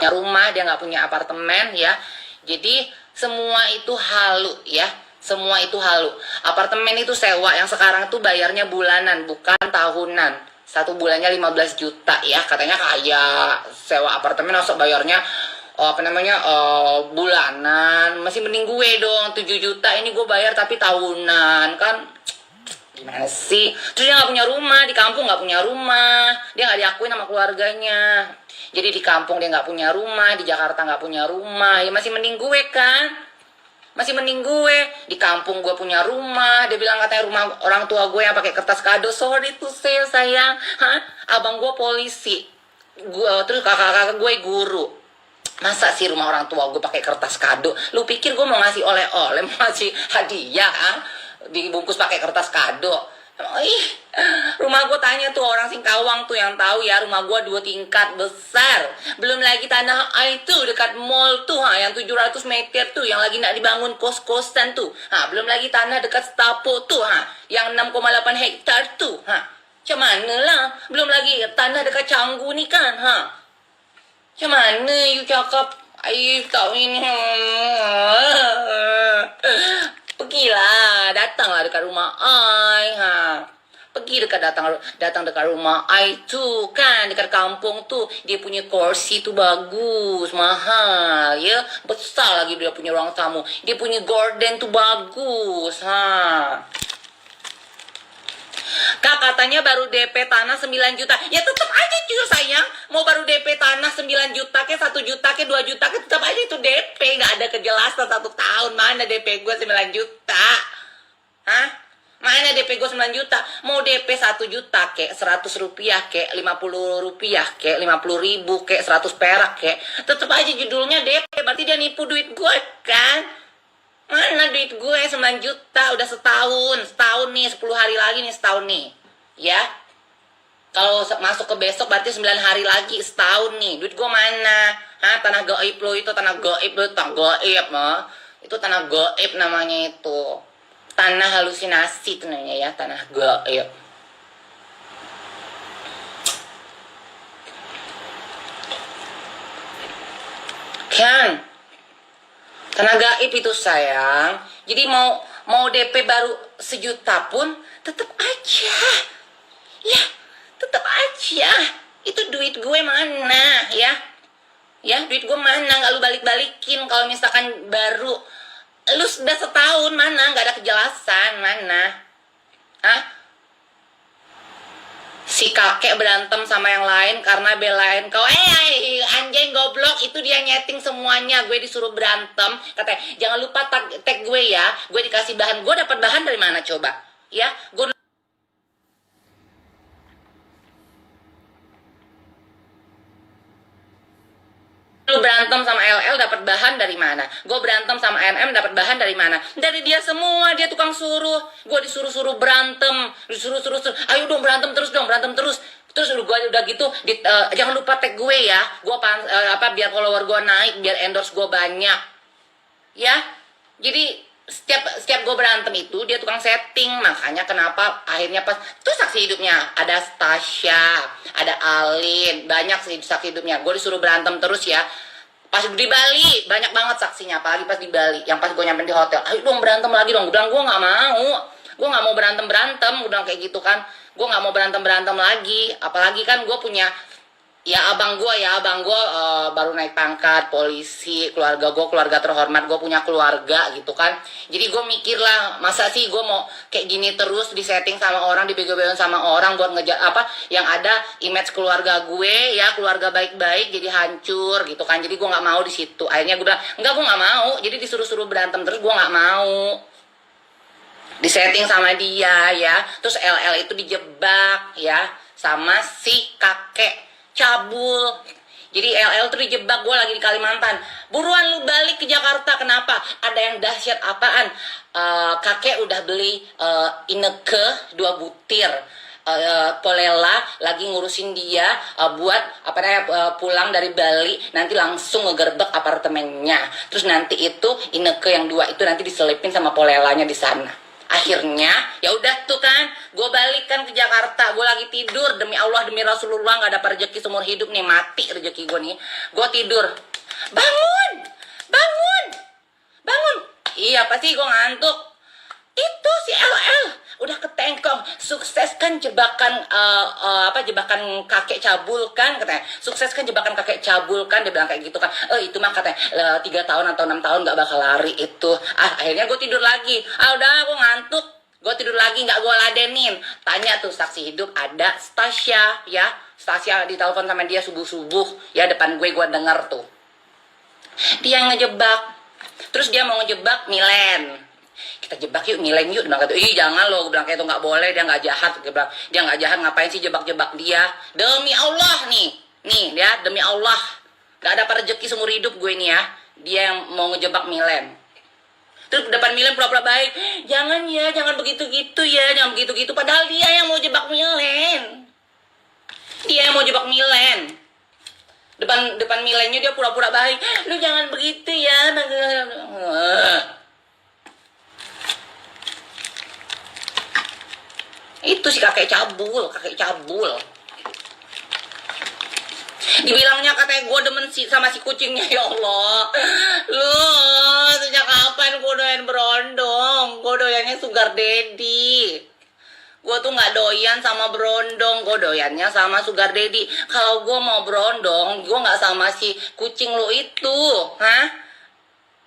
punya rumah, dia nggak punya apartemen ya. Jadi semua itu halu ya. Semua itu halu. Apartemen itu sewa yang sekarang tuh bayarnya bulanan, bukan tahunan. Satu bulannya 15 juta ya. Katanya kayak sewa apartemen masuk bayarnya bulanan. Masih mending gue dong 7 juta ini gue bayar tapi tahunan kan. Gimana sih? Terus dia nggak punya rumah, di kampung nggak punya rumah, dia nggak diakuin sama keluarganya. Jadi di kampung dia nggak punya rumah, di Jakarta nggak punya rumah. Ya masih mending gue kan. Masih mending gue di kampung gue punya rumah. Dia bilang katanya rumah orang tua gue yang pakai kertas kado. Sorry tuh sayang. Abang gue polisi, terus kakak-kakak gue guru. Masa sih rumah orang tua gue pakai kertas kado? Lu pikir gue mau ngasih oleh-oleh, mau ngasih hadiah dibungkus pakai kertas kado? Rumah gue tanya tuh orang Singkawang tuh yang tahu ya, rumah gue 2 tingkat besar. Belum lagi tanah itu dekat mall tuh yang 700 meter tuh yang lagi nak dibangun kos-kosan tuh. Belum lagi tanah dekat Stapo tuh yang 6,8 hektar tuh. Macam mana lah? Belum lagi tanah dekat Canggu nih kan. Macam mana you cakap tahu ini? Pergilah, datanglah dekat rumah ai. Pergi datang dekat rumah ai tuh kan, dekat kampung tuh dia punya kursi tuh bagus, mahal ya, besar lagi dia punya ruang tamu, dia punya gorden tuh bagus. Kak katanya baru DP tanah 9 juta. Ya tetap aja cuy sayang. Mau baru DP tanah 9 juta ke 1 juta ke 2 juta ke tetap aja itu DP. Gak ada kejelasan 1 tahun. Mana DP gue 9 juta? Mana DP gue 9 juta? Mau DP 1 juta ke 100 rupiah ke 50 rupiah ke 50 ribu ke 100 perak ke tetap aja judulnya DP. Berarti dia nipu duit gue kan? Mana duit gue 9 juta udah setahun nih, 10 hari lagi nih setahun nih ya. Kalau masuk ke besok berarti 9 hari lagi setahun nih. Duit gue mana? Tanah gaib lo itu, tanah gaib lo, tanah gaib itu tanah gaib namanya itu. Tanah halusinasi itu namanya ya, tanah gaib. Kan tanah gaib itu sayang. Jadi mau DP baru 1 juta pun tetap aja. Ya, tetap aja. Itu duit gue mana ya? Ya, duit gue mana? Nggak lu balik-balikin kalau misalkan baru. Lu sudah setahun mana? Nggak ada kejelasan mana? Si kakek berantem sama yang lain karena belain kau. Anjing goblok, itu dia nyeting semuanya. Gue disuruh berantem, katanya jangan lupa tag gue ya. Gue dikasih bahan. Gue dapat bahan dari mana coba? Ya, gue lu berantem sama LL dapat bahan dari mana? Gue berantem sama NM dapat bahan dari mana? Dari dia semua, dia tukang suruh. Gue disuruh berantem, disuruh. Ayo dong berantem terus. Terus gue udah gitu, jangan lupa tag gue ya. Gue biar follower gue naik, biar endorse gue banyak. Ya, jadi setiap gue berantem itu dia tukang setting. Makanya kenapa akhirnya pas tuh saksi hidupnya ada Stasha, ada Alin, banyak sih saksi hidupnya. Gue disuruh berantem terus ya. Pas di Bali banyak banget saksinya, apalagi pas di Bali. Yang pas gue nyampe di hotel, ayo dong berantem lagi dong. Gue bilang gue nggak mau. Gue nggak mau berantem. Gue bilang kayak gitu kan. Gue nggak mau berantem lagi. Apalagi kan gue punya abang gue baru naik pangkat polisi, keluarga gue keluarga terhormat, gue punya keluarga gitu kan. Jadi gue mikir lah, masa sih gue mau kayak gini terus disetting sama orang, dibego-begoin sama orang buat ngejar yang ada image keluarga gue ya, keluarga baik-baik jadi hancur gitu kan. Jadi gue nggak mau di situ. Akhirnya gue bilang enggak, gue nggak mau. Jadi disuruh berantem terus, gue nggak mau disetting sama dia ya. Terus LL itu dijebak ya sama si kakek cabul. Jadi LL tuh dijebak. Gue lagi di Kalimantan, buruan lu balik ke Jakarta. Kenapa? Ada yang dahsyat apaan? Kakek udah beli Ineke 2 butir. Polela lagi ngurusin dia buat pulang dari Bali, nanti langsung ngegerbek apartemennya. Terus nanti itu Ineke yang 2 itu nanti diselipin sama Polelanya di sana. Akhirnya ya udah tuh kan, gue balik kan ke Jakarta. Gue lagi tidur, demi Allah demi Rasulullah nggak dapat rezeki seumur hidup nih, mati rezeki gue nih. Gue tidur, bangun, bangun, bangun. Iya pasti gue ngantuk. Itu si LL udah ketengkong, sukses kan jebakan jebakan kakek cabul kan katanya, sukses kan jebakan kakek cabul kan, dia bilang kayak gitu kan. Itu mah katanya 3 tahun atau 6 tahun nggak bakal lari itu. Akhirnya gue tidur lagi. Udah gue ngantuk, gue tidur lagi, nggak gue ladenin. Tanya tuh saksi hidup, ada Stasia ya, Stasia ditelepon sama dia subuh ya, depan gue denger tuh dia yang ngejebak. Terus dia mau ngejebak Milen, kita jebak yuk Milen yuk. Dia bilang gitu, ih jangan loh, gue bilang kayak itu nggak boleh, dia nggak jahat. Dia bilang dia nggak jahat, ngapain sih jebak-jebak dia. Demi Allah nih ya, demi Allah nggak dapat rezeki seumur hidup gue nih ya, dia yang mau ngejebak Milen. Terus depan Milen pura-pura baik, jangan ya, jangan begitu-gitu ya, jangan begitu-gitu. Padahal dia yang mau jebak Milen, dia yang mau jebak Milen. Depan Milennya dia pura-pura baik, lu jangan begitu ya. Itu si kakek cabul. Dibilangnya katanya gue demen sama si kucingnya. Ya Allah, lu sejak kapan gue doyan berondong? Gue doyannya sugar daddy. Gue tuh nggak doyan sama berondong, gue doyannya sama sugar daddy. Kalau gue mau berondong, gue nggak sama si kucing lu itu,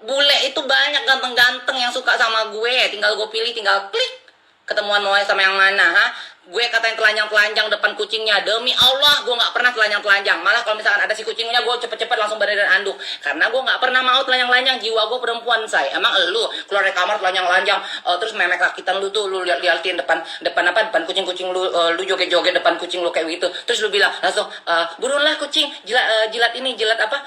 Bule itu banyak ganteng-ganteng yang suka sama gue, tinggal gue pilih, tinggal klik ketemuan mau sama yang mana, Gue katanya telanjang-telanjang depan kucingnya. Demi Allah gue gak pernah telanjang-telanjang. Malah kalau misalkan ada si kucingnya, gue cepet-cepet langsung berada anduk. Karena gue gak pernah mau telanjang-telanjang. Jiwa gue perempuan, say. Emang lu keluar dari kamar telanjang-telanjang, terus memek rakitan lu tuh, lu liatin depan kucing-kucing lu, lu joget-joget depan kucing lu kayak gitu. Terus lu bilang langsung, buruanlah kucing, jilat ini, jilat apa,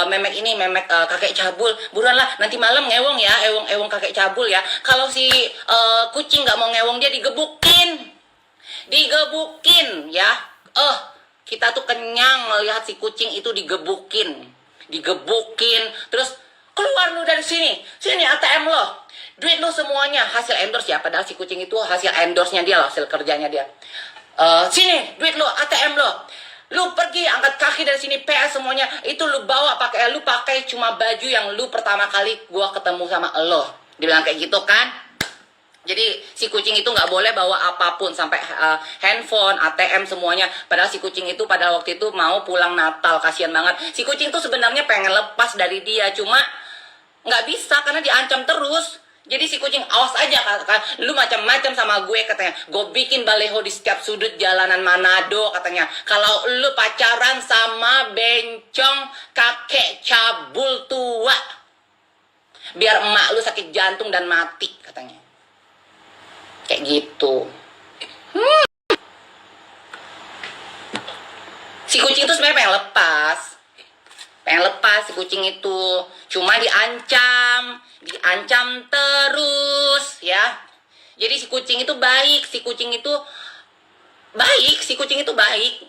memek ini, memek kakek cabul. Buruanlah, nanti malam ngewong ya, ewong kakek cabul ya. Kalau si kucing gak mau ngewong, dia digebukin ya. Kita tuh kenyang melihat si kucing itu digebukin. Terus keluar lu dari sini ATM lo, duit lu semuanya hasil endorse ya, padahal si kucing itu hasil endorse-nya dia loh, hasil kerjanya dia. Sini duit lu, ATM lo, lu pergi angkat kaki dari sini, PS semuanya itu lu bawa, lu pakai cuma baju yang lu pertama kali gua ketemu sama lo. Dibilang kayak gitu kan. Jadi si kucing itu nggak boleh bawa apapun, sampai handphone, ATM semuanya. Padahal si kucing itu pada waktu itu mau pulang Natal, kasihan banget. Si kucing tuh sebenarnya pengen lepas dari dia, cuma nggak bisa karena diancam terus. Jadi si kucing, awas aja kan, lu macam-macam sama gue katanya. Gue bikin baleho di setiap sudut jalanan Manado katanya. Kalau lu pacaran sama bencong kakek cabul tua, biar emak lu sakit jantung dan mati katanya. Kayak gitu. Si kucing itu sebenarnya pengen lepas si kucing itu, cuma diancam terus ya. Jadi si kucing itu baik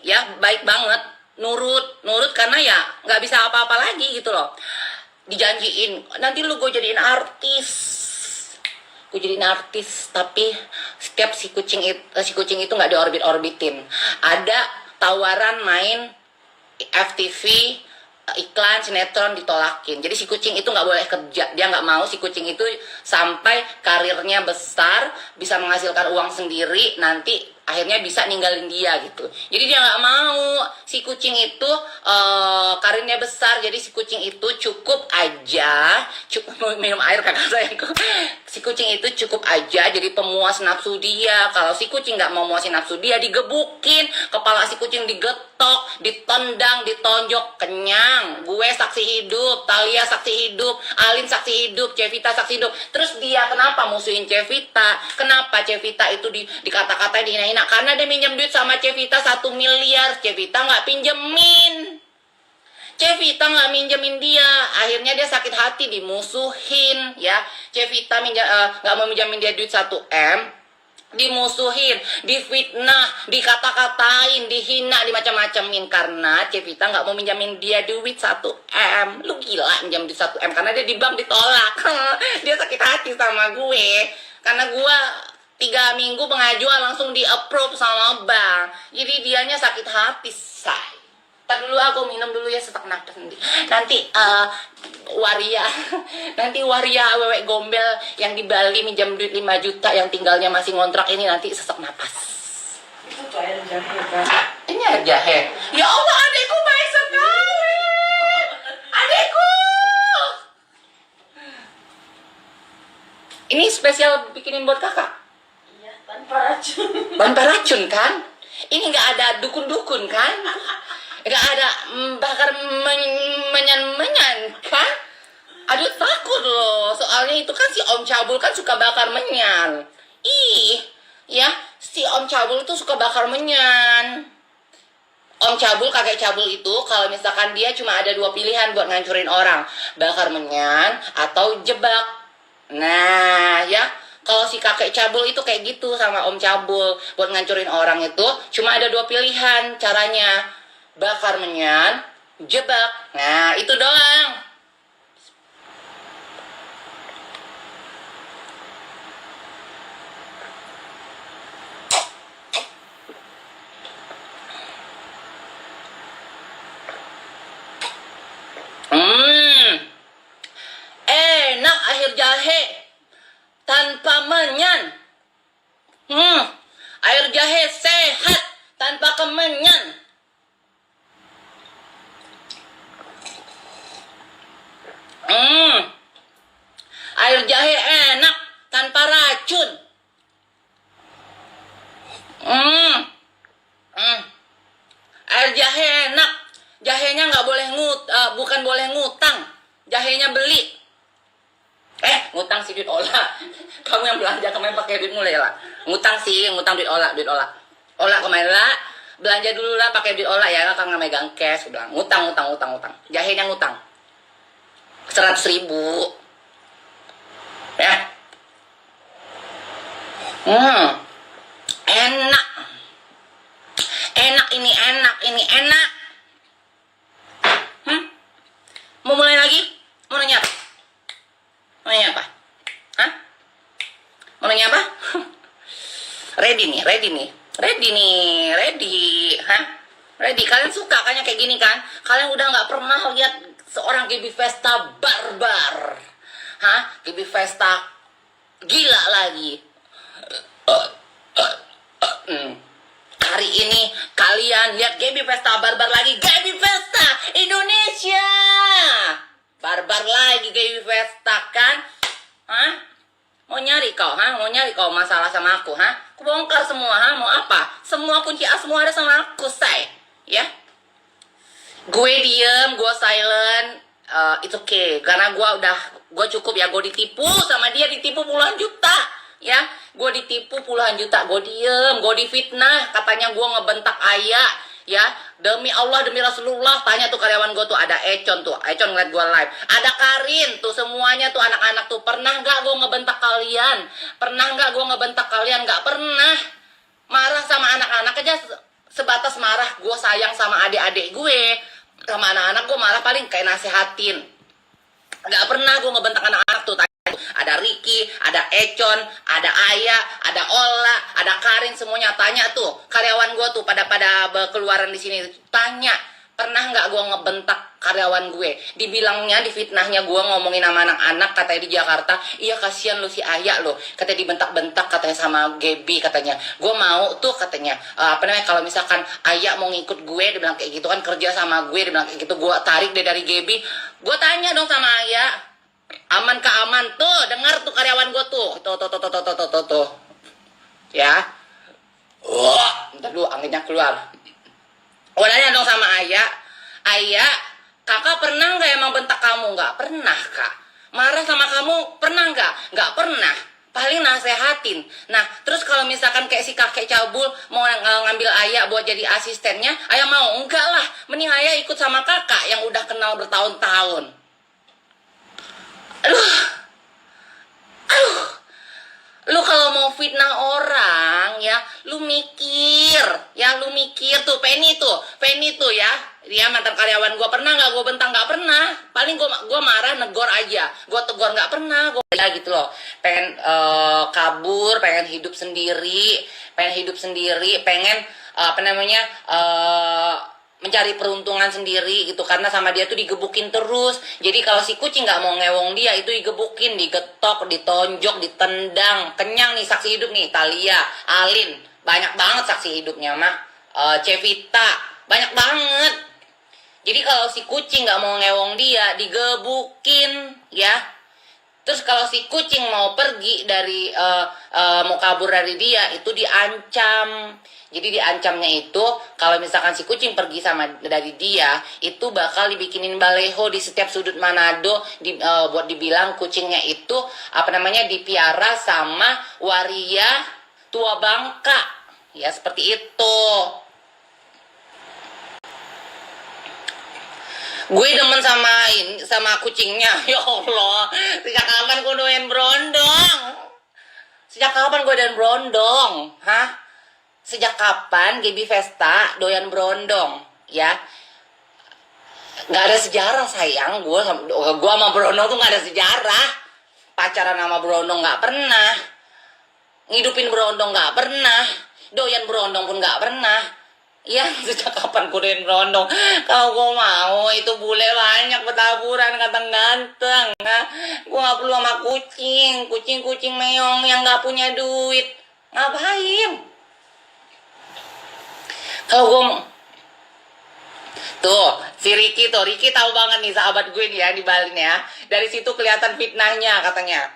ya, baik banget, nurut karena ya nggak bisa apa-apa lagi gitu loh. Dijanjiin nanti lu gue jadiin artis, tapi setiap si kucing itu nggak diorbit-orbitin. Ada tawaran main FTV, iklan sinetron, ditolakin. Jadi si kucing itu nggak boleh kerja, dia nggak mau si kucing itu sampai karirnya besar, bisa menghasilkan uang sendiri, nanti akhirnya bisa ninggalin dia gitu. Jadi dia nggak mau si kucing itu karirnya besar. Jadi si kucing itu cukup minum air kakak saya. Si kucing itu cukup aja jadi pemuas nafsu dia. Kalau si kucing nggak mau muasin nafsu dia, digebukin, kepala si kucing digetok, ditendang, ditonjok, kenyang. Gue saksi hidup, Talia saksi hidup, Alin saksi hidup, Cevita saksi hidup. Terus dia kenapa musuhin Cevita? Kenapa Cevita itu dikata-katain, dihina-hina? Karena dia minjem duit sama Cevita 1 miliar. Cevita nggak pinjemin dia. Akhirnya dia sakit hati, dimusuhin ya. Cevita nggak mau minjemin dia duit 1M, dimusuhin, difitnah, dikata-katain, dihina, dimacam-macamin karena Cevita nggak mau minjamin dia duit 1M. Lu gila minjam duit 1M karena dia di bank ditolak. Dia sakit hati sama gue Karena gua 3 minggu pengajuan langsung di approve sama bank. Jadi dianya sakit hati, say. Ntar dulu aku minum dulu ya sesak napas nanti waria nanti waria wewek gombel yang di Bali minjam duit 5 juta yang tinggalnya masih ngontrak ini nanti sesak napas. Itu tuh air jahe kan. Ini air jahe. Ya Allah, adekku baik sekali. Adekku. Ini spesial bikinin buat kakak. Iya, tanpa racun. Tanpa racun kan? Ini nggak ada dukun-dukun kan? Nggak ada bakar menyan-menyan kan? Aduh takut loh. Soalnya itu kan si Om Cabul kan suka bakar menyan. Ih, ya si Om Cabul itu suka bakar menyan. Om Cabul, kakek Cabul itu kalau misalkan dia cuma ada 2 pilihan buat ngancurin orang. Bakar menyan atau jebak. Nah, ya kalau si kakek Cabul itu kayak gitu sama Om Cabul. Buat ngancurin orang itu cuma ada 2 pilihan caranya. Bakar menyan, jebak. Nah, itu doang. Enak air jahe tanpa menyan. Air jahe sehat tanpa kemenyan. Air jahe enak tanpa racun. Air jahe enak. Jahenya nggak boleh bukan boleh ngutang. Jahenya beli. Ngutang sih duit olah. Kamu yang belanja kemarin pakai duit mulai lah. Ngutang sih, ngutang duit olah, duit olah. Olah kemarin lah. Belanja dulu lah pakai duit olah ya, kan nggak megang cash. Bilang ngutang. Jahenya ngutang. 100.000. Ya. Enak. Ini enak. Mau mulai lagi? Mau nanya apa? Hah? Mau nanya apa? Ready nih. Hah? Ready. Kalian suka kan yang kayak gini kan? Kalian udah nggak pernah lihat seorang Gaby Vesta barbar. Hah? Gaby Vesta gila lagi. Hari ini kalian lihat Gaby Vesta barbar lagi. Gaby Vesta Indonesia. Barbar lagi Gaby Vesta kan? Hah? Mau nyari kau masalah sama aku, hah? Aku bongkar semua, hah? Mau apa? Semua kunci A semua ada sama aku, say. Ya? Gue diem, gue silent, it's okay. Karena gue cukup ya, gue ditipu sama dia, ditipu puluhan juta. Ya, gue ditipu puluhan juta, gue diem, gue difitnah. Katanya gue ngebentak ayah. Ya, demi Allah, demi Rasulullah, tanya tuh karyawan gue tuh, ada Econ ngeliat gue live, ada Karin tuh, semuanya tuh anak-anak tuh, pernah nggak gue ngebentak kalian? Nggak pernah. Marah sama anak-anak aja sebatas marah. Gue sayang sama adik-adik gue, sama anak-anak gue marah paling kayak nasehatin. Nggak pernah gue ngebentak anak-anak tuh. Ada Ricky, ada Econ, ada Ayah, ada Ola, ada Karin, semuanya tanya tuh karyawan gue tuh pada keluaran di sini, tanya pernah nggak gue ngebentak karyawan gue? Dibilangnya, difitnahnya gue ngomongin sama anak-anak katanya di Jakarta. Iya, kasihan lu si Ayah lo, katanya dibentak-bentak katanya sama Gaby, katanya gue mau tuh katanya kalau misalkan Ayah mau ngikut gue, dia bilang kayak gitu kan, kerja sama gue, dia bilang kayak gitu, gue tarik deh dari Gaby. Gue tanya dong sama Ayah, aman tuh, dengar tuh karyawan gue tuh, tuh, ya. Ntar dulu anginnya keluar. Gue nanya dong sama Ayah, kakak pernah nggak emang bentak kamu? Nggak pernah, kak. Marah sama kamu pernah nggak? Nggak pernah. Paling nasehatin. Nah, terus kalau misalkan kayak si kakek Cabul mau ngambil Ayah buat jadi asistennya, Ayah mau? Enggak lah, mending Ayah ikut sama kakak yang udah kenal bertahun-tahun. Aduh, lu kalau mau fitnah orang ya, lu mikir tuh. Penny tuh ya, dia mantan karyawan gue, pernah nggak gue bentak? Nggak pernah. paling gua marah, negor aja, gua tegur, nggak pernah gua ya gitu loh. Pengen kabur, pengen hidup sendiri, pengen apa namanya mencari peruntungan sendiri gitu, karena sama dia tuh digebukin terus. Jadi kalau si kucing nggak mau ngewong dia, itu digebukin, digetok, ditonjok, ditendang. Kenyang nih saksi hidup nih, Talia, Alin, banyak banget saksi hidupnya mah. Cevita, banyak banget. Jadi kalau si kucing nggak mau ngewong dia, digebukin ya. Terus kalau si kucing mau pergi dari mau kabur dari dia, itu diancam. Jadi diancamnya itu kalau misalkan si kucing pergi dari dia, itu bakal dibikinin baleho di setiap sudut Manado, buat dibilang kucingnya itu apa namanya dipiara sama waria tua Bangka. Ya seperti itu. Gue demen sama kucingnya. Ya Allah, sejak kapan gue doyan brondong? Sejak kapan gue doyan brondong? Hah? Sejak kapan Gaby Vesta doyan brondong? Ya, nggak ada sejarah sayang. Gue sama brondong tuh nggak ada sejarah. Pacaran sama brondong nggak pernah. Ngidupin brondong nggak pernah. Doyan brondong pun nggak pernah. Ya, sejak kapan gue doyan brondong? Kalau gue mau, itu bule banyak bertaburan, ganteng-ganteng. Nah, gue gak perlu sama kucing meong yang gak punya duit. Ngapain? Kalau gue tuh, si Ricky tahu banget nih sahabat gue nih ya di Bali nih ya. Dari situ kelihatan fitnahnya katanya.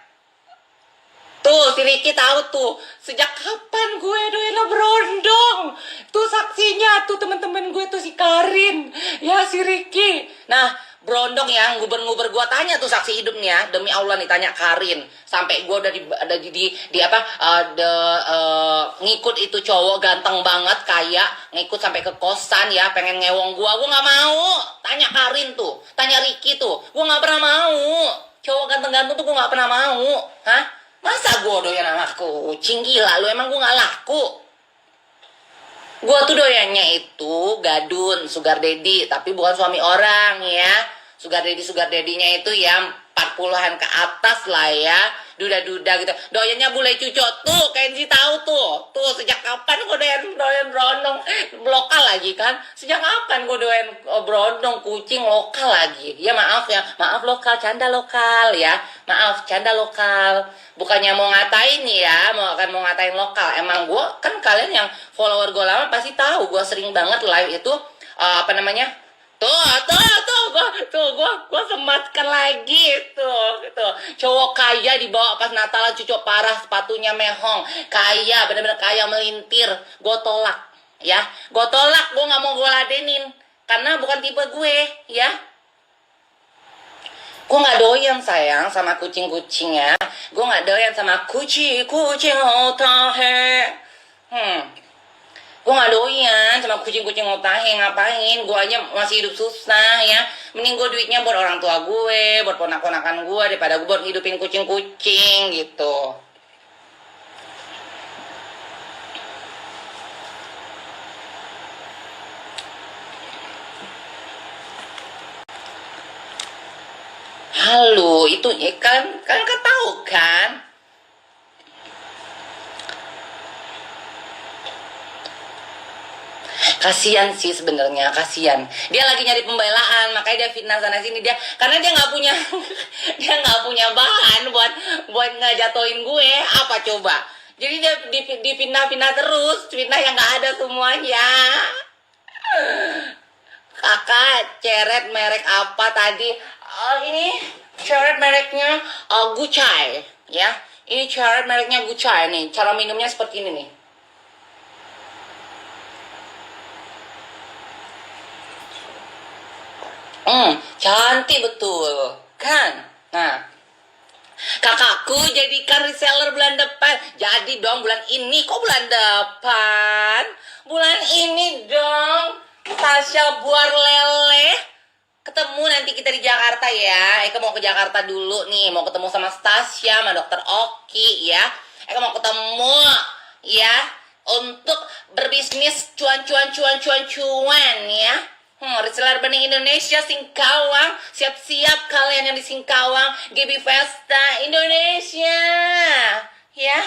Tuh, si Ricky tahu tuh, sejak kapan gue doyan brondong. Tuh saksinya, tuh temen-temen gue tuh si Karin. Ya, si Ricky. Nah, brondong yang nguber-nguber gue tanya tuh saksi hidupnya. Demi Allah nih, tanya Karin. Sampai gue udah ngikut itu cowok ganteng banget, kaya. Ngikut sampai ke kosan ya, pengen ngewong gue. Gue gak mau. Tanya Karin tuh, tanya Ricky tuh. Gue gak pernah mau. Cowok ganteng-ganteng tuh gue gak pernah mau. Hah? Masa gue doyan sama kucing? Gila lu, emang gue gak laku? Gue tuh doyannya itu gadun, sugar daddy, tapi bukan suami orang ya. Sugar daddy-nya itu ya 40-an ke atas lah ya. Duda-duda gitu. Doyannya bule cucok tuh, Kenzi tahu tuh. Tuh sejak kapan gue doyan brondong lokal lagi kan? Sejak kapan gue doyan brondong kucing lokal lagi? Ya maaf lokal, canda lokal ya. Maaf, canda lokal. Bukannya mau ngatain ya, mau ngatain lokal. Emang gue kan, kalian yang follower gue lama pasti tahu gue sering banget live itu apa namanya? Gue sematkan lagi tuh, gitu. Cowok kaya dibawa pas Natalan, cucok parah, sepatunya mehong, kaya, bener-bener kaya melintir. Gue tolak, ya. Gue tolak, gue nggak mau gue ladenin, karena bukan tipe gue, ya. Gue nggak doyan sayang sama kucing-kucing ya. Gue nggak doyan sama kucing otahe. Gue gak doyan sama kucing-kucing otahe, ngapain? Gue aja masih hidup susah ya. Mending gue duitnya buat orang tua gue, buat ponak-ponakan gue, daripada gue buat hidupin kucing-kucing gitu. Halo, itu ya kan tahu kan? Kasian sih sebenarnya, kasian. Dia lagi nyari pembelaan, makanya dia fitnah sana sini, karena dia nggak punya dia nggak punya bahan buat ngejatoin gue. Apa coba? Jadi dia difitnah terus, fitnah yang nggak ada semuanya. Kakak, ceret merek apa tadi? Ini ceret mereknya Gucci ya. Ini ceret mereknya Gucci nih. Cara minumnya seperti ini nih. Cantik betul kan? Nah, kakakku jadikan reseller bulan depan. Jadi dong bulan ini. Kok bulan depan? Bulan ini dong. Tasya buar lele. Ketemu nanti kita di Jakarta ya. Eka mau ke Jakarta dulu nih. Mau ketemu sama Tasya, sama Dokter Oki ya. Eka mau ketemu ya. Untuk berbisnis cuan ya. Reseller Bening Indonesia Singkawang, siap-siap kalian yang di Singkawang, GB Festa Indonesia, ya.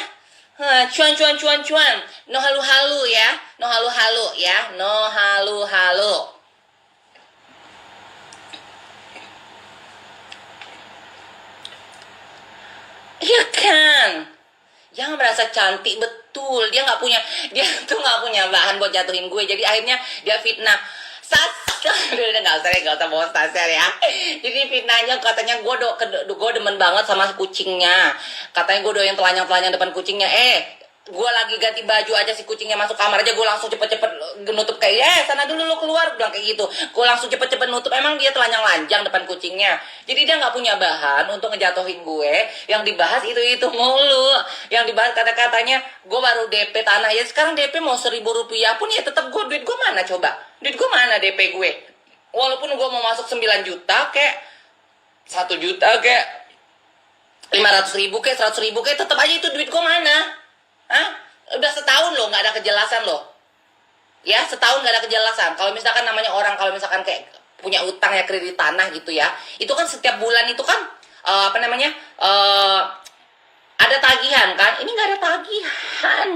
Cuan, no halu-halu ya, no halu-halu ya, no halu-halu. Iya kan? Jangan merasa cantik, betul. Dia tuh nggak punya bahan buat jatuhin gue. Jadi akhirnya dia fitnah. Udah nggak usah bawa Sasar ya. Jadi fitnahnya katanya gue demen banget sama kucingnya. Katanya gue doyan telanjang depan kucingnya. Gue lagi ganti baju aja, si kucingnya masuk kamar aja, gue langsung cepet-cepet nutup kayak sana dulu lu keluar, bilang kayak gitu. Gue langsung cepet-cepet nutup. Emang dia telanjang depan kucingnya. Jadi dia nggak punya bahan untuk ngejatuhin gue. Yang dibahas itu mulu. Yang dibahas kata-katanya gue baru DP tanah ya. Sekarang DP mau 1.000 rupiah pun ya tetap duit gue mana coba? Duit gue mana DP gue? Walaupun gue mau masuk 9 juta kayak 1 juta kayak 500.000 kayak 100.000 kayak tetap aja itu duit gue mana? Udah setahun loh nggak ada kejelasan loh. Ya, setahun nggak ada kejelasan. Kalau misalkan namanya orang, kalau misalkan kayak punya utang ya, kredit tanah gitu ya, itu kan setiap bulan itu kan ada tagihan kan. Ini nggak ada tagihan.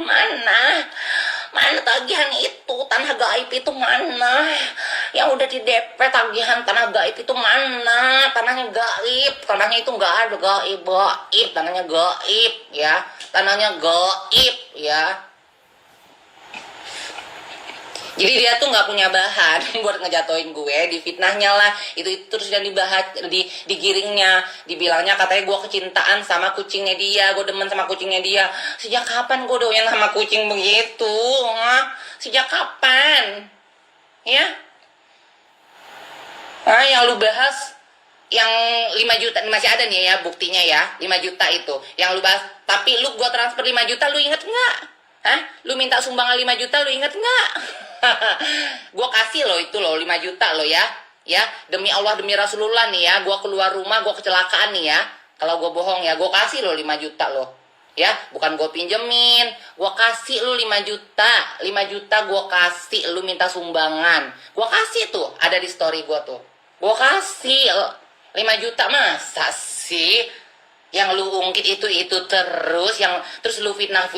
Mana tagihan itu? Tanah gaib itu mana? Yang udah di DP tagihan tanah gaib itu mana? Tanahnya gaib. Tanahnya itu nggak ada gaib. Tanahnya gaib ya. Tanahnya gaib ya. Jadi dia tuh nggak punya bahan buat ngejatoin gue, difitnahnya lah, itu terus yang dibahas, digiringnya, dibilangnya katanya gue kecintaan sama kucingnya dia, gue demen sama kucingnya dia. Sejak kapan gue doyan sama kucing begitu? Sejak kapan? Ya? Yang lu bahas yang 5 juta masih ada nih ya buktinya ya, 5 juta itu yang lu bahas, tapi lu gue transfer 5 juta, lu inget nggak? Lu minta sumbangan 5 juta, lu inget nggak? Gue kasih lo itu lo 5 juta lo ya, demi Allah demi Rasulullah nih ya, gue keluar rumah gue kecelakaan nih ya, kalau gue bohong ya, gue kasih lo 5 juta lo ya, bukan gue pinjemin, gue kasih lo 5 juta gue kasih, lu minta sumbangan gue kasih tuh, ada di story gue tuh, gue kasih 5 juta. Masa sih yang lu ungkit itu terus, yang terus lu fitnah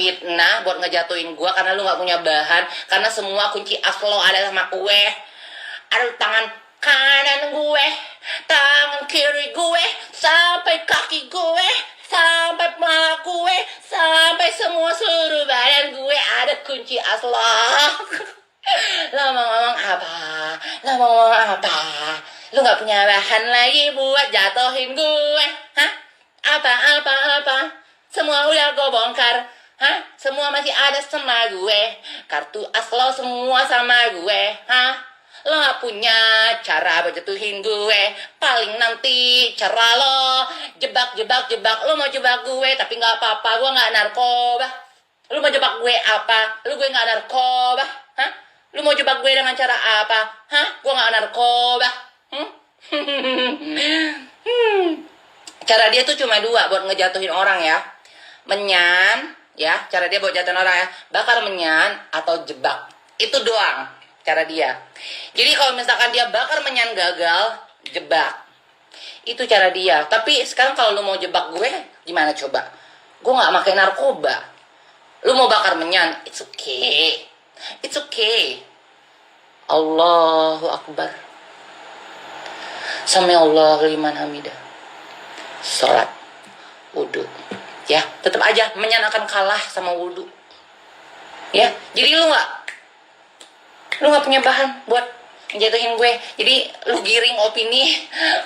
buat ngejatuhin gue karena lu nggak punya bahan, karena semua kunci as lo ada sama gue, ada tangan kanan gue, tangan kiri gue, sampai kaki gue, sampai kepala gue, sampai semua seluruh badan gue ada kunci as lo. Lo mau ngomong apa? Lu nggak punya bahan lagi buat jatuhin gue, Apa? Semua udah gue bongkar, Semua masih ada sama gue, kartu as lo semua sama gue, Lo gak punya cara buat jatuhin gue, paling nanti cara lo jebak, lo mau jebak gue, tapi gak apa-apa, gue gak narkoba. Lu mau jebak gue apa? Gue gak narkoba, Lu mau jebak gue dengan cara apa? Gue gak narkoba. Cara dia tuh cuma 2 buat ngejatuhin orang ya. Menyan, ya, cara dia buat jatuhin orang ya. Bakar menyan atau jebak. Itu doang cara dia. Jadi kalau misalkan dia bakar menyan gagal, jebak. Itu cara dia. Tapi sekarang kalau lu mau jebak gue, gimana coba? Gue gak pakai narkoba. Lu mau bakar menyan, it's okay. It's okay. Allahu Akbar. Sami Allahu liman hamidah. Sholat, wudhu, ya, tetap aja menyan akan kalah sama wudhu, ya. Jadi lu nggak punya bahan buat jatuhin gue. Jadi lu giring opini,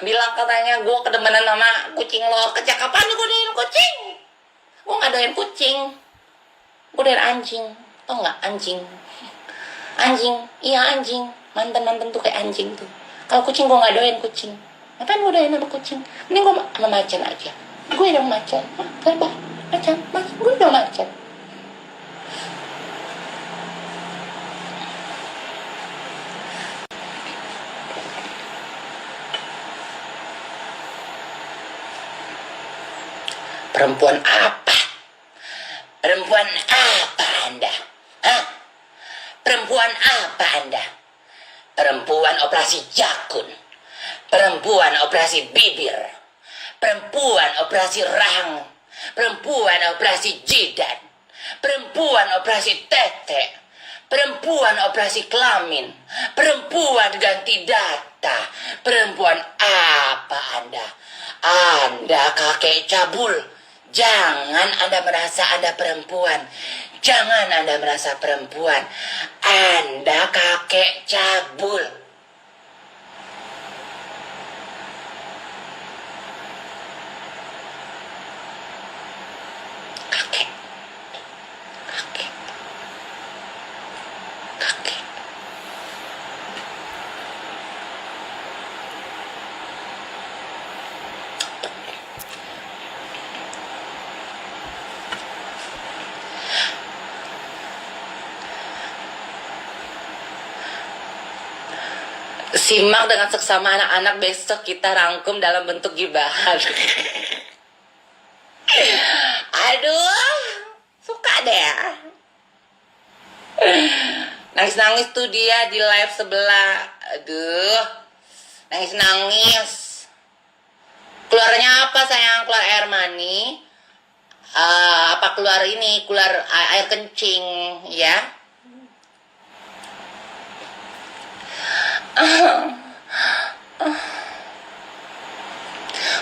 bilang katanya gue kedemenan sama kucing lo. Sejak kapan gue doyan kucing? Gue nggak doyan kucing, gue doyan anjing. Tau nggak anjing? Iya anjing. Mantan tuh kayak anjing tuh. Kalau kucing gue nggak doyan kucing. Ngapain gue doyan sama kucing? Mending gue sama macan aja. Gue dong macan. Kenapa? Macan. Gue dong macan. Perempuan apa? Perempuan apa Anda? Perempuan apa Anda? perempuan operasi jakun, perempuan operasi bibir, perempuan operasi rahang, perempuan operasi jidat, perempuan operasi tete, perempuan operasi kelamin, perempuan ganti data, perempuan apa Anda? Anda kakek cabul. Jangan Anda merasa Anda perempuan. Jangan Anda merasa perempuan. Anda kakek cabul. Kakek. Kakek. Kakek. Simak dengan seksama anak-anak, besok kita rangkum dalam bentuk gibahan. Aduh, suka deh. Nangis-nangis tuh dia di live sebelah. Aduh, nangis-nangis. Keluarnya apa sayang? Keluar air mani? Apa keluar ini? Keluar air kencing, ya?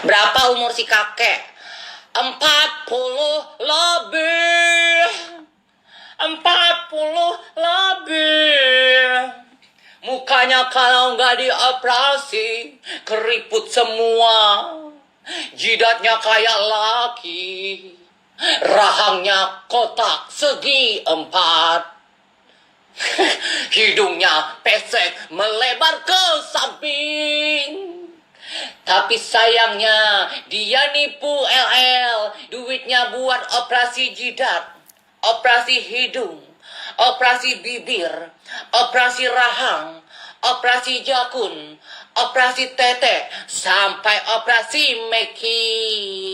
Berapa umur si kakek? 40 lebih. 40 lebih. Mukanya kalau nggak dioperasi keriput semua. Jidatnya kayak laki. Rahangnya kotak segi 4. Hidungnya pesek melebar ke samping. Tapi sayangnya dia nipu LL. Duitnya buat operasi jidat, operasi hidung, operasi bibir, operasi rahang, operasi jakun, operasi tete, sampai operasi makeover.